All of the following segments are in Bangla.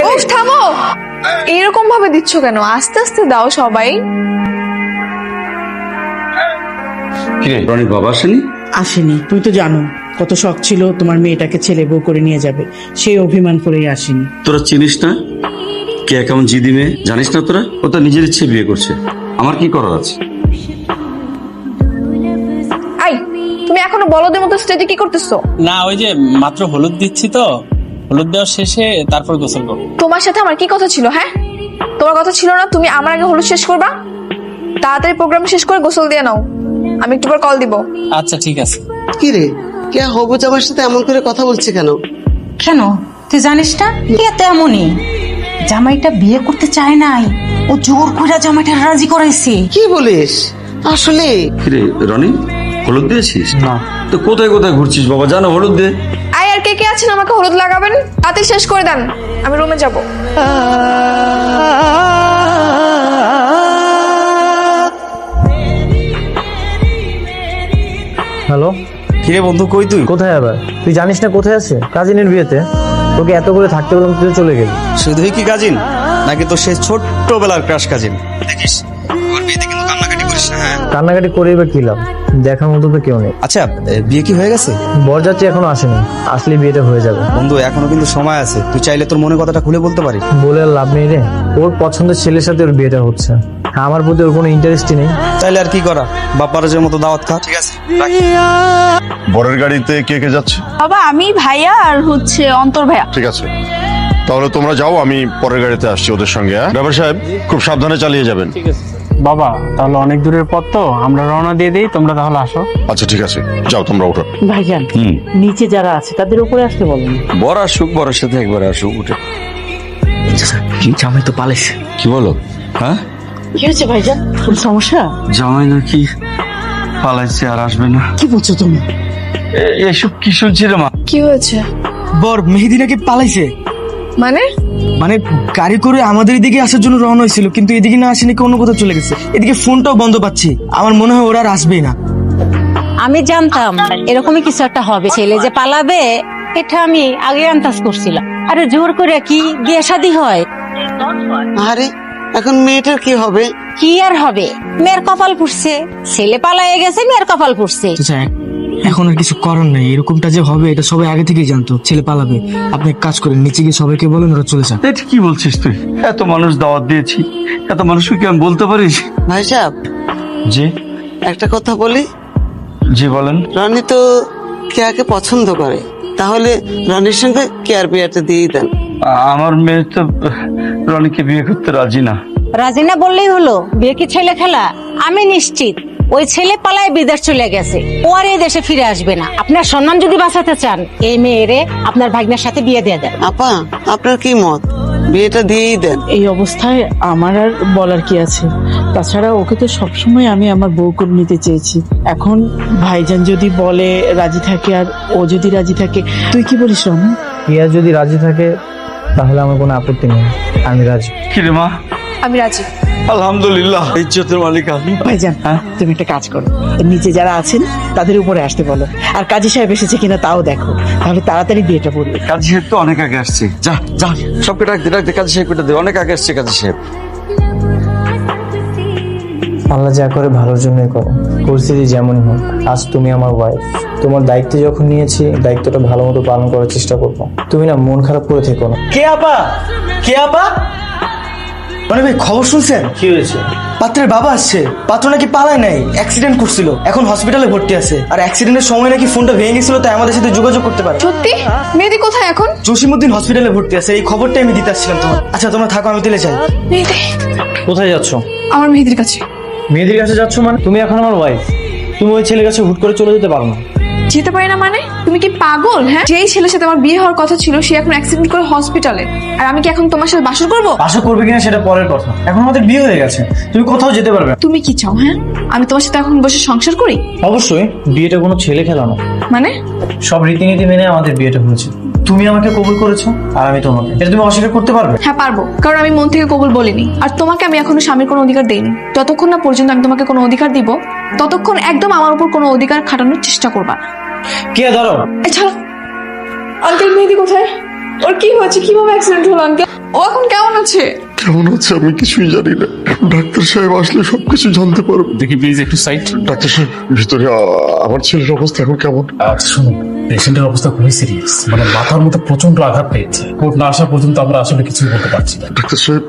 উফ থামো, এরকম ভাবে দিচ্ছ কেন? আস্তে আস্তে দাও সবাই। কিরে রনির বাবা আসেনি? আসেনি। তুই তো জানো কত শখ ছিল তোমার মেয়েটাকে ছেলে বউ করে নিয়ে যাবে, সেই অভিমান করেই আসেনি। তোরা চিনিস না কে কেমন জিদি মেয়ে? জানিস না তোরা? ও তো নিজের ইচ্ছে বিয়ে করছে, আমার কি করার আছে? আই, তুমি এখনো বলদের মতো স্টেজে কি করতেছো? না ওই যে মাত্র হলুদ দিচ্ছি তো, হলুদ দেওয়ার শেষে তারপর গোসল করবো। তোমার সাথে আমার কি কথা ছিল? হ্যাঁ, তোমার কথা ছিল না তুমি আমার আগে হলুদ শেষ করবা? তাড়াতাড়ি প্রোগ্রাম শেষ করে গোসল দিয়ে নাও, আমি একটু পর কল দিব। আচ্ছা ঠিক আছে। কি রে, কে হবু জামার সাথে এমন করে কথা বলছে কেন? কেন তুই জানিস না? কে তেমনই, জামাইটা বিয়ে করতে চায় নাই, ও জোর করে জামাইটা রাজি করাইছে। কি বলিস? আসলে কিরে রনি, হলুদ দিয়েছিস? না তো কোথায় কোথায় ঘুরছিস বাবা? জানো হলুদ দে। আই, আর কে কে আছেন আমাকে হলুদ লাগাবেন? তাড়াতাড়ি শেষ করে দেন, আমি রুমে যাব। হ্যালো, কিরে বন্ধু, কই তুই? কোথায় আবার? তুই জানিস না কোথায় আছে? কাজিনের বিয়েতে। তোকে এত করে থাকতে বললাম, তুই তো চলে গেলি। শুধুই কি কাজিন, নাকি তো সে ছোট্টবেলার ক্রাশ কাজিন? দেখিস ওর বিয়েতে কিন্তু কান্নাকাটি করিস না। হ্যাঁ কান্নাকাটি করে এবার কি লাভ? দেখার মতো তো কেউ নেই। আচ্ছা, বিয়ে কি হয়ে গেছে? বরযাত্রী এখনো আসেনি, আসলে বিয়েটা হয়ে যাবে। বন্ধু এখনো কিন্তু সময় আছে, তুই চাইলে তোর মনের কথাটা খুলে বলতে পারিস। বলে আর লাভ নেই রে, ওর পছন্দের ছেলের সাথে ওর বিয়েটা হচ্ছে, আমার প্রতি ওর কোনো ইন্টারেস্টই নেই। চাইলে আর কি করা, বাপ্পারাজের মতো দাওয়াত খা। ঠিক আছে, রাখি। বরের গাড়িতে কে কে যাচ্ছে? বাবা আমি, ভাইয়া আর হচ্ছে অন্তর ভাইয়া। ঠিক আছে, তাহলে তোমরা যাও, আমি পরের গাড়িতে আসছি ওদের সঙ্গে। ড্রাইভার সাহেব খুব সাবধানে চালিয়ে যাবেন। বাবা তাহলে অনেক দূরের পথ তো, আমরা রওনা দিয়ে দিই, তোমরা তাহলে আসো। আচ্ছা ঠিক আছে, যাও তোমরা ওঠো। ভাইজান, নিচে যারা আছে তাদের উপরে আসতে বলেন। বর আসুক, বরের সাথে একবার আসুক, উঠে। কি জামাই তো পালিয়েছে। কি বলো? হ্যাঁ, কি হয়েছে ভাইজান? কোনো সমস্যা? জামাই নাকি পালাইছে আর আসবে না? কি বলছো তুমি? এসব কি শুনছি রে মা? কি হয়েছে? বর মেহেদি নাকি পালাইছে। মানে? মানে গাড়ি করে আমাদের এদিকে আসার জন্য রওনা হয়েছিল, কিন্তু এদিকে না আসে নাকি অন্য কোথাও চলে গেছে। এদিকে ফোনটাও বন্ধ পাচ্ছি, আমার মনে হয় ওরা আর আসবেই না। আমি জানতাম এরকমই কিছু একটা হবে, ছেলে যে পালাবে এটা আমি আগে আন্দাজ করছিলাম। আরে জোর করে কি বিয়ে শাদী হয়? আরে এখন মেয়েটার কি হবে? কি আর হবে, মেয়ের কপাল পুড়ছে, ছেলে পালায়ে গেছে, মেয়ের কপাল পুড়ছে। এখন আর কিছু করার নাই, এরকমটা যে হবে এটা সবাই আগে থেকেই জানতো, ছেলে পালাবে। আপনি এক কাজ করেন, নিচে গিয়ে সবাইকে বলেন ওরা চলে যান। এটা কি বলছিস তুই? এত মানুষ দাওয়াত দিয়েছি, এত মানুষকে কি আমি বলতে পারিস? ভাই সাহেব, জি একটা কথা বলি। জি বলেন। রনি তো কেয়াকে পছন্দ করে, তাহলে রনির সঙ্গে কেয়ার বিয়েটা দিয়ে দেন। আমার মেয়ে তো রনিকে বিয়ে করতে রাজি না। রাজি না বললেই হলো, বিয়ে কি ছেলে খেলা? আমি নিশ্চিত ওই ছেলে পালায় বিদেশ চলে গেছে, ও আর এই দেশে ফিরে আসবে না। আপনার সম্মান যদি বাঁচাতে চান, এই মেয়েরে আপনার ভাগ্নের সাথে বিয়ে দিয়ে দেন। আপা, আপনার কি মত? বিয়েটা দিয়েই দেন। এই অবস্থায় আমার আর বলার কি আছে? তাছাড়া ওকে তো সবসময় আমি আমার বউ করে নিতে চেয়েছি। এখন ভাইজান যদি বলে রাজি থাকে, আর ও যদি রাজি থাকে, তুই কি বলিস রমন? ইয়া যদি রাজি থাকে তাহলে আমার কোনো আপত্তি নেই, আমি রাজি। কি রে মা? আমি রাজি। আলহামদুলিল্লাহ, ইজ্জতের মালিক আমি। ভাইজান, তুমি একটা কাজ করো, নিচে যারা আছেন তাদের উপরে আসতে বলো, আর কাজী সাহেব এসেছে কিনা তাও দেখো, তাহলে তাড়াতাড়ি বিয়েটা করবে। কাজী সাহেব তো অনেক আগে আসছে। যা যা, সবকে ডাক দে, কাজী সাহেব দে, অনেক আগে আসছে কাজী সাহেব। আল্লাহ যা করে ভালোর জন্যই করে, পরিস্থিতি যেমনই হোক। আজ তুমি আমার ওয়াইফ, তোমার দায়িত্ব যখন নিয়েছি, দায়িত্বটা ভালো মতো পালন করার চেষ্টা করবো। তুমি না মন খারাপ করে থেকো না। কে আপা? কে আপা? মানে ভাই খবর শুনছেন? কি হয়েছে? পাত্রের বাবা আসছে। পাত্র নাকি পালায় নাই, অ্যাক্সিডেন্ট করছিল, এখন হসপিটালে ভর্তি আছে। আর অ্যাক্সিডেন্টের সময় নাকি ফোনটা ভেঙে গেছিল, তাই আমাদের সাথে যোগাযোগ করতে পারে। সত্যি? মেহেদি কোথায় এখন? জসিমউদ্দিন হসপিটালে ভর্তি আছে, এই খবরটাই আমি দিতে আসছিলাম তোমার। আচ্ছা তোমরা থাকো, আমি দিলে চাই। মেহেদি, কোথায় যাচ্ছ? আমার মেহেদির কাছে। মেয়েদের কাছে যাচ্ছ মানে? তুমি এখন আমার ওয়াইফ, তুমি ওই ছেলের কাছে হুট করে চলে যেতে পারো না। যেতে পারি না মানে? তুমি কি পাগল? হ্যাঁ, যেই ছেলের সাথে আমার বিয়ে হওয়ার কথা ছিল সে এখন অ্যাক্সিডেন্ট করে হসপিটালে, আর আমি কি এখন তোমার সাথে বাসর করবো? আশা করবে কিনা সেটা পরের কথা, এখন আমাদের বিয়ে হয়ে গেছে, তুমি কোথাও যেতে পারবে না। তুমি কি চাও? হ্যাঁ, আমি তোমার সাথে এখন বসে সংসার করি? অবশ্যই, বিয়েটা কোনো ছেলে খেলা না। মানে? সব রীতিনীতি মেনে আমাদের বিয়েটা হয়েছে। তুমি আমাকে কবুল করেছো আর আমি তোমাকে, এটা তুমি অস্বীকার করতে পারবে? হ্যাঁ পারবো, কারণ আমি মন থেকে কবুল বলিনি, আর তোমাকে আমি এখনো স্বামীর কোনো অধিকার দেইনি। যতক্ষণ না পর্যন্ত আমি তোমাকে কোনো অধিকার দিব, ততক্ষণ একদম আমার উপর কোনো অধিকার খাটানোর চেষ্টা করবা। কে ধরো? এই ছাড়ো। আঙ্কেল, মেহেদি কোথায়? ওর কি হয়েছে, কিভাবে অ্যাক্সিডেন্ট হলো আঙ্কেল? ও এখন কেমন আছে? কেমন হচ্ছে আমি কিছুই জানি না, ডাক্তার সাহেব আসলে সবকিছু জানতে পারবো। দেখি প্লিজ একটু সাইড। ডাক্তার সাহেব ভিতরে আমার ছেলের অবস্থা এখন কেমন? আচ্ছা শুনুন, পেশেন্টের অবস্থা খুবই সিরিয়াস, মানে মাথার মধ্যে প্রচন্ড আঘাত পেয়েছে। রিপোর্ট না আসা পর্যন্ত আমরা আসলে কিছুই বলতে পারছি না। ডাক্তার সাহেব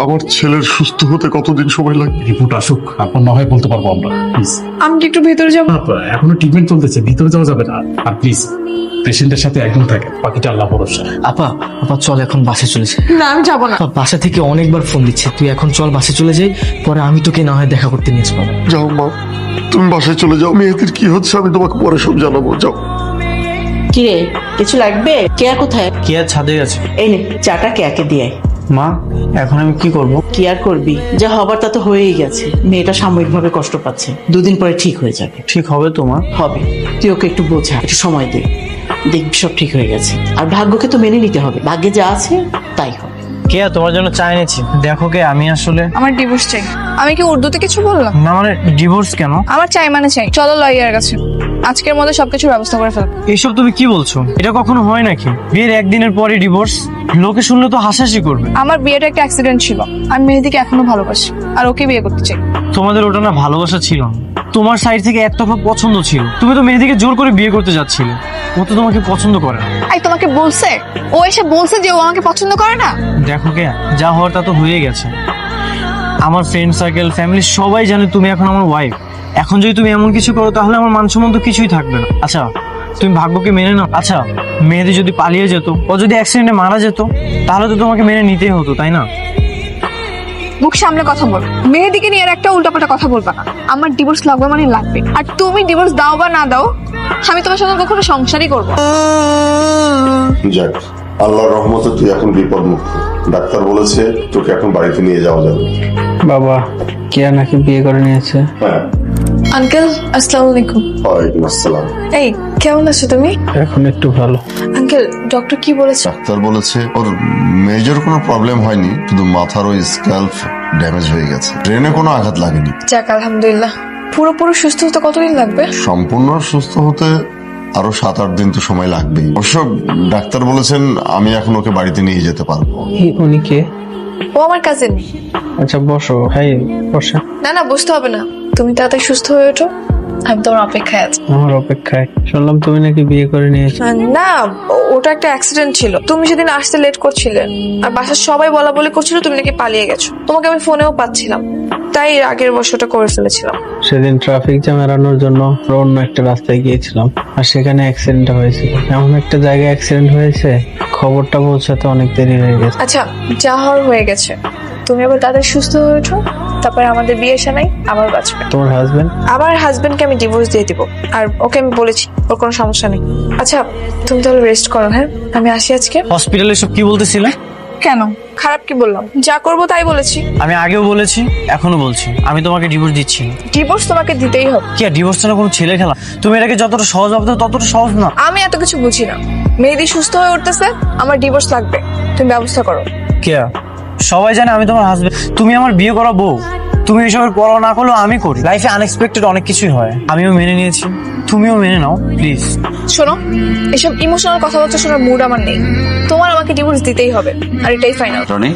আমার ছেলের সুস্থ হতে কতদিন সময় লাগবে? রিপোর্ট আসুক, তারপর না হয় বলতে পারবো আমরা। প্লিজ। আমি কি একটু ভেতরে যাবো? এখনো ট্রিটমেন্ট চলতেছে, ভিতরে যাওয়া যাবে না। আর প্লিজ পেশেন্টের সাথে একদম থাকে, বাকিটা আল্লাহ ভরসা। আপা আপা চল এখন বাসে চলে যাই। না আমি যাবো না। আপা, বাসা থেকে অনেকবার ফোন দিচ্ছে, তুই এখন চল বাসে চলে যাই, পরে আমি তোকে না হয় দেখা করতে নিয়ে আসবো। যাও মা, তুমি বাসায় চলে যাও, মেয়েদের কি হচ্ছে আমি তোমাকে পরে সব জানাবো। যাও। কিরে কিছু লাগবে? কেয়া কোথায়? কেয়া ছাদে আছে। এই নে চাটা কেয়াকে দিয়ে আয়। মা এখন আমি কি করব? কি আর করবি, যা হবার তা তো হয়েই গেছে। মেয়েটা সাময়িকভাবে কষ্ট পাচ্ছে, 2 দিন পরে ঠিক হয়ে যাবে। ঠিক হবে তো মা? হবে, তুই ওকে একটু বোঝা, একটু সময় দে, দেখবি সব ঠিক হয়ে গেছে। আর ভাগ্যকে তো মেনে নিতে হবে, ভাগ্যে যা আছে তাই হবে। কেয়া তোমার জন্য চা এনেছি, দেখো কে আমি আসলে আমার ডিভোর্স চাই। আমি কি উর্দুতে কিছু বললাম? না মানে ডিভোর্স কেন? আমার চাই মানে চাই। চলো লয়ারের কাছে, আজকের মধ্যে সবকিছুর ব্যবস্থা করে ফেল। এইসব তুমি কি বলছো? এটা কখনো হয় নাকি? বিয়ের একদিনের পরে ডিভোর্স? লোকে শুনলে তো হাসাহাসি করবে। আমার বিয়েটা একটা অ্যাক্সিডেন্ট ছিল। আমি মেহেদিকে এখনো ভালোবাসি আর ওকে বিয়ে করতে চাই। তোমাদের ওটা না ভালোবাসা ছিল না, তোমার সাইড থেকে একতরফা পছন্দ ছিল। তুমি তো মেহেদিকে জোর করে বিয়ে করতে যাচ্ছিলে, ও তো তোমাকে পছন্দ করে না। আই তোমাকে বলছে, ও এসে বলছে যে ও আমাকে পছন্দ করে না। দেখো কে, যা হওয়ার তা তো হয়ে গেছে। আমার ফ্রেন্ড সার্কেল, ফ্যামিলি সবাই জানে তুমি এখন আমার ওয়াইফ। এখন যদি তুমি এমন কিছু করো তাহলে আমার মান সম্মান তো কিছুই থাকবে না। আচ্ছা তুমি ভাগ্যকে মেনে নাও। আচ্ছা মেহেদি যদি পালিয়ে যেত, ও যদি অ্যাক্সিডেন্টে মারা যেত, তাহলে তো তোমাকে মেনে নিতেই হতো, তাই না? মুখ সামনে কথা বল। মেহেদিকে নিয়ে আর একটা উল্টাপাল্টা কথা বলবা না। আমার ডিভোর্স লাগবে মানে লাগবে, আর তুমি ডিভোর্স দাও বা না দাও, আমি তোমার সাথে কখনো সংসারই করবো। যাক, আল্লাহর রহমতে তুই এখন বিপদ মুক্ত। ডাক্তার বলেছে তোকে এখন বাড়িতে নিয়ে যাওয়া যাবে। বাবা কেয়া নাকি বিয়ে করে নিয়েছে। হ্যাঁ। আঙ্কেল আসসালামু আলাইকুম। ওয়ালাইকুম আসসালাম। এই কেমন আছো তুমি? এখন একটু ভালো। আঙ্কেল ডক্টর কি বলেছে? ডাক্তার বলেছে ওর মেজর কোনো প্রবলেম হয়নি, শুধু মাথার ওই স্ক্যাল্প ড্যামেজ হয়ে গেছে, ব্রেনে কোনো আঘাত লাগেনি। যাক আলহামদুলিল্লাহ। পুরোপুরি সুস্থ হতে কতদিন লাগবে? সম্পূর্ণ সুস্থ হতে আরো 7-8 দিন তো সময় লাগবেই। অবশ্য ডাক্তার বলেছেন আমি এখন ওকে বাড়িতে নিয়ে যেতে পারবো। উনি কে? ও আমার কাজিন। আচ্ছা বসো। হ্যাঁ বসে। না না বুঝতে হবে না, তুমি তাড়াতাড়ি সুস্থ হয়ে ওঠো, আমি তোমার অপেক্ষায় আছি। আমার অপেক্ষায়? শুনলাম তুমি নাকি বিয়ে করে নিয়েছো। না ওটা একটা অ্যাক্সিডেন্ট ছিল। তুমি সেদিন আসতে লেট করছিলে আর বাসার সবাই বলা বলি করছিল তুমি নাকি পালিয়ে গেছো। তোমাকে আমি ফোনেও পাচ্ছিলাম, তাই আগের বছরটা করে ফেলেছিলাম। সেদিন ট্রাফিক জ্যাম এড়ানোর জন্য অন্য একটা রাস্তায় গিয়েছিলাম, আর সেখানে অ্যাক্সিডেন্ট হয়েছিল। এমন একটা জায়গায় অ্যাক্সিডেন্ট হয়েছে, খবরটা পৌঁছাতে অনেক দেরি হয়ে গেছে। আচ্ছা যা হওয়ার হয়ে গেছে, তুমি আবার তাদের সুস্থ হয়ে ওঠো, তারপরে আমাদের বিয়ে সানাই আবার বাঁচবে। তোমার হাজবেন্ড? আমার হাজবেন্ডকে আমি ডিভোর্স দিয়ে দিব, আর ওকে আমি বলেছি ওর কোনো সমস্যা নেই। আচ্ছা তুমি তাহলে রেস্ট করো। হ্যাঁ আমি আসি আজকে। হসপিটালে সব কি বলতেছিলে? কেন খারাপ কি বললাম? যা করবো তাই বলেছি। আমি আগেও বলেছি, এখনো বলছি, আমি তোমাকে ডিভোর্স দিচ্ছি না। ডিভোর্স তোমাকে দিতেই হবে। কি আর ডিভোর্স না কোনো ছেলে খেলা? তুমি এটাকে যতটা সহজ ভাবতে ততটা সহজ না। আমি এত কিছু বুঝি না। মেহেদি সুস্থ হয়ে উঠতেছে, আমার ডিভোর্স লাগবে, তুমি ব্যবস্থা করো। কে? সবাই জানে আমি তোমার হাজবেন্ড, তুমি আমার বিয়ে করা বউ। তুমি এসবের পরোয়া না করলেও আমি করি। লাইফে আনএক্সপেক্টেড অনেক কিছুই হয়, আমিও মেনে নিয়েছি, তুমিও মেনে নাও প্লিজ। শোনো, এসব ইমোশনাল কথাবার্তা শোনার মুড আমার নেই। তোমার আমাকে ডিভোর্স দিতেই হবে, আর এটাই ফাইনাল। রনি,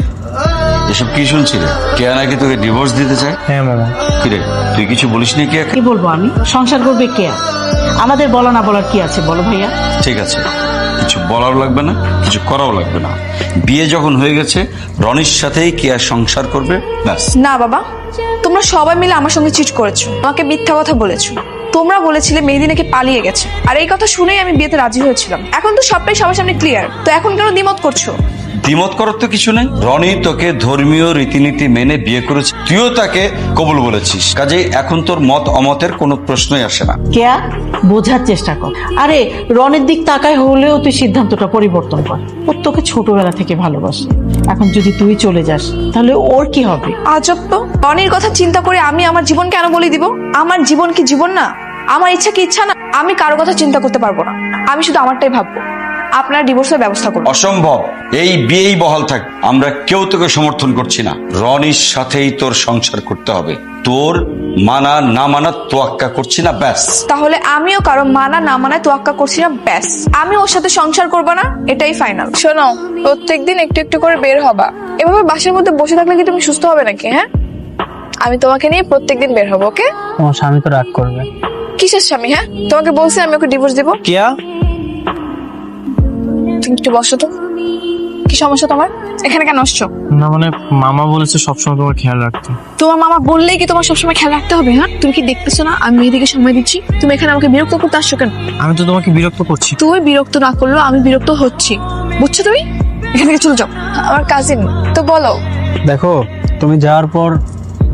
এসব কি শুনছিলে? কেয়া নাকি তোকে ডিভোর্স দিতে চায়? হ্যাঁ মামা। কিরে তুই কিছু বলিসনি কেয়াকে? কি বলবো আমি? সংসার করবে কেয়া, আমাদের বলা না বলার কি আছে বলো ভাইয়া? ঠিক আছে, কিছু বলাও লাগবে না, কিছু করাও লাগবে না। বিয়ে যখন হয়ে গেছে, রনির সাথেই কেয়া সংসার করবে, ব্যাস। না বাবা, তোমরা সবাই মিলে আমার সঙ্গে চিট করেছো, আমাকে মিথ্যা কথা বলেছো। তোমরা বলেছিলে মেহেদি নাকি পালিয়ে গেছে, আর এই কথা শুনেই আমি বিয়েতে রাজি হয়েছিলাম। এখন তো সবটাই সবার সামনে ক্লিয়ার, তো এখন কেন দ্বিমত করছো? দ্বিমত করার তো কিছু নেই। রনি তোকে ধর্মীয় রীতিনীতি মেনে বিয়ে করেছে, তুইও তাকে কবুল বলেছিস, কাজেই এখন তোর মত অমতের কোনো প্রশ্নই আসে না। কেয়া বোঝার চেষ্টা কর। আরে রনের দিক তাকায় হলেও তুই সিদ্ধান্তটা পরিবর্তন কর। ও তোকে ছোটবেলা থেকে ভালোবাসে, এখন যদি তুই চলে যাস তাহলে ওর কি হবে? আজব তো, রনির কথা চিন্তা করে আমি আমার জীবন কেন বলি দিব? আমার জীবন কি জীবন না? আমার ইচ্ছা কি ইচ্ছা না? আমি কারো কথা চিন্তা করতে পারবো না, আমি শুধু আমারটাই ভাববো। আপনার ডিভোর্সের ব্যবস্থা করুন। অসম্ভব, এই বিয়েই বহাল থাক, আমরা কেউ তোকে সমর্থন করছি না। রনির সাথেই তোর সংসার করতে হবে, তোর মানা না মানা তোয়াক্কা করছি না, ব্যাস। তাহলে আমিও কারো মানা না মানায় তোয়াক্কা করছি না, ব্যাস। আমি ওর সাথে সংসার করবো না, এটাই ফাইনাল। শোনো, প্রত্যেকদিন একটু একটু করে বের হবা। এভাবে বাসার মধ্যে বসে থাকলে কি তুমি সুস্থ হবে নাকি? হ্যাঁ, আমি তোমাকে নিয়ে প্রত্যেকদিন বের হবো, ওকে? তোমার স্বামী তো রাগ করবে। কিসের স্বামী? হ্যাঁ, তোমাকে বলছি আমি ওকে ডিভোর্স দিব। কিয়া? তুমি একটু বসো তো। কি সমস্যা তোমার? এখানে কেন আসছো? না মানে মামা বলেছে সবসময় তোমার খেয়াল রাখতে। তোমার মামা বললেই কি তোমার সবসময় খেয়াল রাখতে হবে? হ্যাঁ, তুমি কি দেখতেছো না আমি মেয়েদিকে সময় দিচ্ছি? তুমি এখানে আমাকে বিরক্ত করতে আসছো কেন? আমি তো তোমাকে বিরক্ত করছি। তুমি বিরক্ত না করলেও আমি বিরক্ত হচ্ছি, বুঝছো? তুমি এখান থেকে চলে যাও। আমার কাজিন তো, বলো। দেখো, তুমি যাওয়ার পর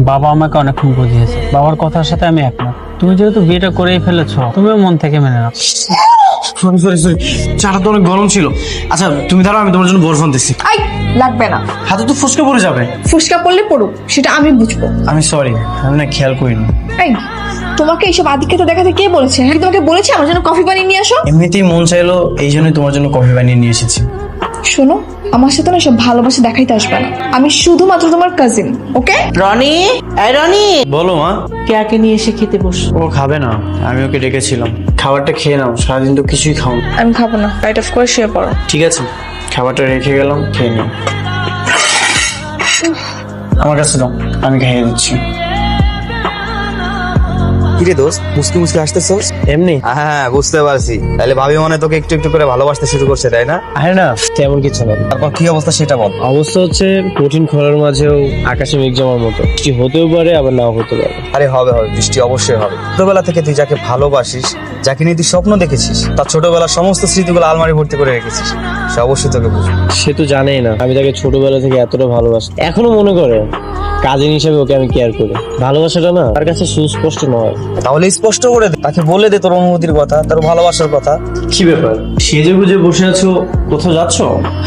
বাবা আমাকে অনেকক্ষণ বুঝিয়েছে। বাবার কথার সাথে আমি একমত। তুমি যেহেতু বিয়েটা করেই ফেলেছো, তুমিও মন থেকে মেনে নাও। সরি, চাটা তো অনেক গরম ছিল। আচ্ছা তুমি দাঁড়াও, আমি তোমার জন্য বরফ আনতেছি। আই, লাগবে না। হাতে তো ফুসকা পড়ে যাবে। ফুসকা পড়লে পড়ুক, সেটা আমি বুঝবো। আমি সরি, আমি না খেয়াল করিনি। এই, তোমাকে এইসব আদিক্ষেতা দেখাতে কে বলেছে? হ্যাঁ, তোমাকে বলেছে আমার জন্য কফি বানিয়ে নিয়ে আসো? এমনিতেই মন চাইলো, এই জন্যই তোমার জন্য কফি বানিয়ে নিয়ে এসেছি। শোনো, আমার সাথে না সব ভালোবাসা দেখাইতে আসবে না। আমি শুধুমাত্র তোমার কাজিন, ওকে? রনি, এই রনি, বলো মা। কেয়াকে নিয়ে এসে খেতে বস। ও খাবে না, আমি ওকে ডেকেছিলাম। খাবারটা খেয়ে নাও, সারাদিন তো কিছুই খাও না। আমি খাবো না, লাইট অফ করে শুয়ে পড়ো। ঠিক আছে, খাবারটা রেখে গেলাম, খেয়ে নিও। আমার কাছে দাও, আমি খাইয়ে দিচ্ছি। কিরে দোস্ত, মুসকি মুসকি আসতেছস? এমনি? হ্যাঁ, বুঝতে পারছি। তাহলে ভাবি মনে তোকে একটু একটু করে ভালোবাসতে শুরু করছে, তাই না? আরে না, তেমন কিছু না। তারপর কি অবস্থা সেটা বল। অবস্থা হচ্ছে কঠিন খরার মাঝেও আকাশে মেঘ জমার মতো। বৃষ্টি হতেও পারে, আবার নাও হতে পারে। আরে হবে, বৃষ্টি অবশ্যই হবে। ছোটবেলা থেকে তুই যাকে ভালোবাসিস, যাকে নিয়ে তুই স্বপ্ন দেখেছিস, তার ছোটবেলার সমস্ত স্মৃতিগুলো আলমারি ভর্তি করে রেখেছিস, সে অবশ্যই তোকে বুঝবে। সে তো জানেই না আমি তাকে ছোটবেলা থেকে এতটা ভালোবাসি। এখনো মনে করে কাজিন হিসেবে ওকে আমি কেয়ার করি। ভালোবাসাটা না তার কাছে সুস্পষ্ট নয়। তাহলে স্পষ্ট করে দে, তাকে বলে দে তোর অনুভূতির কথা, তোর ভালোবাসার কথা। কি ব্যাপার, সেজে গুজে বসে আছো? কোথাও যাচ্ছো?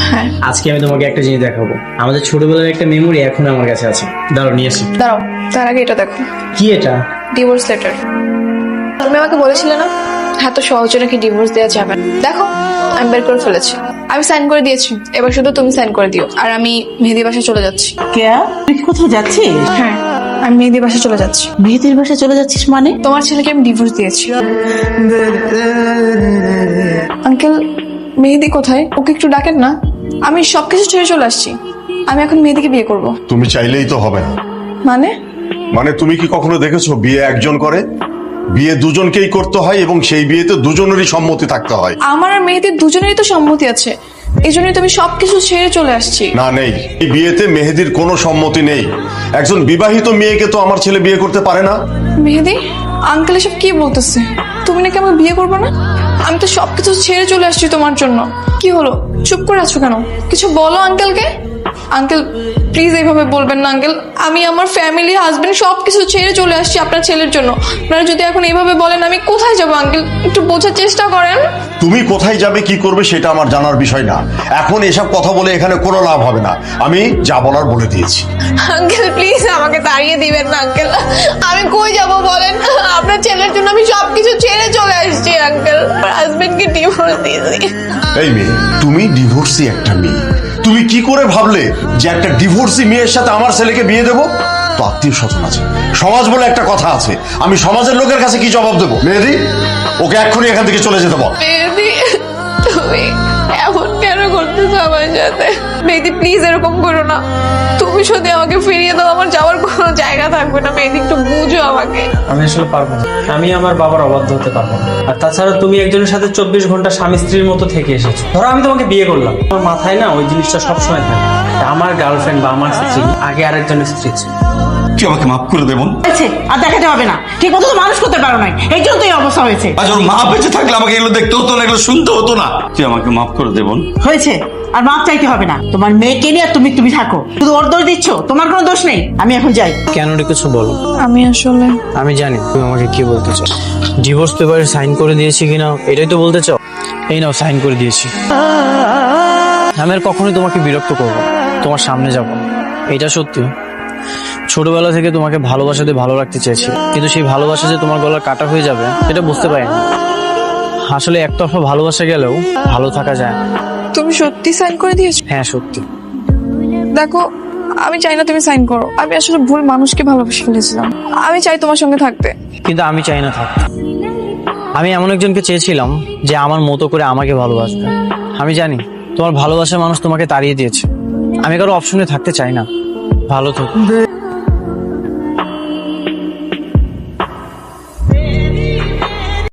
হ্যাঁ। আজকে আমি তোমাকে একটা জিনিস দেখাবো। আমাদের ছোটবেলার একটা মেমোরি এখন আমার কাছে আছে। দাঁড়াও, নিয়ে আসি। দাঁড়াও, তার আগে এটা দেখো। কি এটা? Divorce letter. তুমি আমাকে বলেছিলে না এত সহজে নাকি ডিভোর্স দেওয়া যাবে না? দেখো, আমি বের করে ফেলেছি। আমি সাইন করে দিয়েছি, এবার শুধু তুমি সাইন করে দিও। আর আমি মেহেদি বাসায় চলে যাচ্ছি। কেয়া, তুই কোথাও যাচ্ছিস? হ্যাঁ, আমি মেহেদি বাসায় চলে যাচ্ছি। মেয়েদের বাসায় চলে যাচ্ছিস মানে? তোমার ছেলেকে আমি ডিভোর্স দিয়েছি। আঙ্কেল, মেহেদি কোথায়? ওকে একটু ডাকেন না। আমি সবকিছু ছেড়ে চলে আসছি। আমি এখন মেহেদিকে বিয়ে করব। তুমি চাইলেই তো হবে না। মানে তুমি কি কখনো দেখেছো বিয়ে একজন করে? বিয়ে দুজনকেই করতে হয় এবং সেই বিয়েতে দুজনেরই সম্মতি থাকতে হয়। আমার আর মেহেদির দুজনেরই তো সম্মতি আছে, এই জন্যই তো আমি সবকিছু ছেড়ে চলে আসছি। না, নেই। এই বিয়েতে মেহেদির কোনো সম্মতি নেই। একজন বিবাহিত মেয়েকে তো আমার ছেলে বিয়ে করতে পারে না। মেহেদি, আঙ্কেল এসব কি বলতেছে? তুমি নাকি আমাকে বিয়ে করবে না? আমি তো সবকিছু ছেড়ে চলে আসছি তোমার জন্য। কি হলো, চুপ করে আছো কেন? কিছু বলো আঙ্কেলকে। আঙ্কেল প্লিজ এইভাবে বলবেন না আঙ্কেল। আমি আমার ফ্যামিলি, হাজবেন্ড সবকিছু ছেড়ে চলে আসছি আপনার ছেলের জন্য। আপনারা যদি এখন এইভাবে বলেন আমি কোথায় যাবো আঙ্কেল? একটু বোঝার চেষ্টা করেন। তুমি কোথায় যাবে, কি করবে সেটা আমার জানার বিষয় না। এখন এসব কথা বলে এখানে কোনো লাভ হবে না। আমি যা বলার বলে দিয়েছি। আঙ্কেল প্লিজ আমাকে তাড়িয়ে দিবেন না আঙ্কেল। আমি কই যাব বলেন? আপনার ছেলের জন্য আমি সবকিছু ছেড়ে চলে আসছি আঙ্কেল। হাজবেন্ডকে ডিভোর্স দিয়েছি। এই মেয়ে, তুমি ডিভোর্সি একটা মেয়ে। তুমি কি করে ভাবলে যে একটা ডিভোর্সি মেয়ের সাথে আমার ছেলেকে বিয়ে দেবো? তো আত্মীয় স্বজন আছে, সমাজ বলে একটা কথা আছে। আমি সমাজের লোকের কাছে কি জবাব দেবো? মেহেদি, ওকে এক্ষুনি এখান থেকে চলে যেতে বল। মেহেদি, তুমি এমন কেন করতেছো আমার সাথে? মেহেদি প্লিজ এরকম করো না। তুমি যদি আমাকে ফিরিয়ে দাও আমার যাওয়ার কোনো জায়গা থাকবে না। মেহেদি একটু বুঝো আমাকে। আমি আসলে পারবো না। আমি আমার বাবার অবাধ্য হতে পারবো না। আর তাছাড়া তুমি একজনের সাথে 24 ঘন্টা স্বামী স্ত্রীর মতো থেকে এসেছো। ধরো আমি তোমাকে বিয়ে করলাম, আমার মাথায় না ওই জিনিসটা সবসময় থাকে। আমার গার্লফ্রেন্ড বা আমার স্ত্রী আগে আরেকজনের স্ত্রী ছিল। কি আমাকে মাফ করে দেবন? আর দেখাতে হবে না, ঠিক মতো তো মানুষ করতে পারো না, এই জন্য তো এই অবস্থা হয়েছে। আজ ওর মা বেঁচে থাকলে আমাকে এগুলো দেখতে হতো না, এগুলো শুনতে হতো না। কি আমাকে মাফ করে দেবন? হয়েছে, আর মাপ চাইতে হবে না। তোমার মেয়েকে নিয়ে আর তুমি থাকো, শুধু ওর দোষ দিচ্ছ, তোমার কোনো দোষ নেই। আমি এখন যাই। কেন রে, কিছু বলো। আমি আসলে আমি জানি তুমি আমাকে কি বলতে চাও। ডিভোর্স পেপারে সাইন করে দিয়েছি কিনা এটাই তো বলতে চাও। এই নাও, সাইন করে দিয়েছি। আমি আর কখনোই তোমাকে বিরক্ত করবো, তোমার সামনে যাব। এটা সত্যি, ছোটবেলা থেকে তোমাকে ভালোবাসা দিয়ে ভালো রাখতে চেয়েছি, কিন্তু সেই ভালোবাসা যে তোমার গলার কাটা হয়ে যাবে এটা বুঝতে পারিনি। আসলে একতরফা ভালোবাসা গেলেও ভালো থাকা যায় না। তুমি সত্যি সাইন করে দিয়েছো? হ্যাঁ সত্যি। দেখো, আমি চাই না তুমি সাইন করো। আমি আসলে ভুল মানুষকে ভালোবেসে ফেলেছিলাম। আমি চাই তোমার সঙ্গে থাকতে। কিন্তু আমি চাই না থাকতে। আমি এমন একজনকে চেয়েছিলাম যে আমার মতো করে আমাকে ভালোবাসবে। আমি জানি তোমার ভালোবাসার মানুষ তোমাকে তাড়িয়ে দিয়েছে। আমি কারো অপশনে থাকতে চাই না। ভালো থেকো।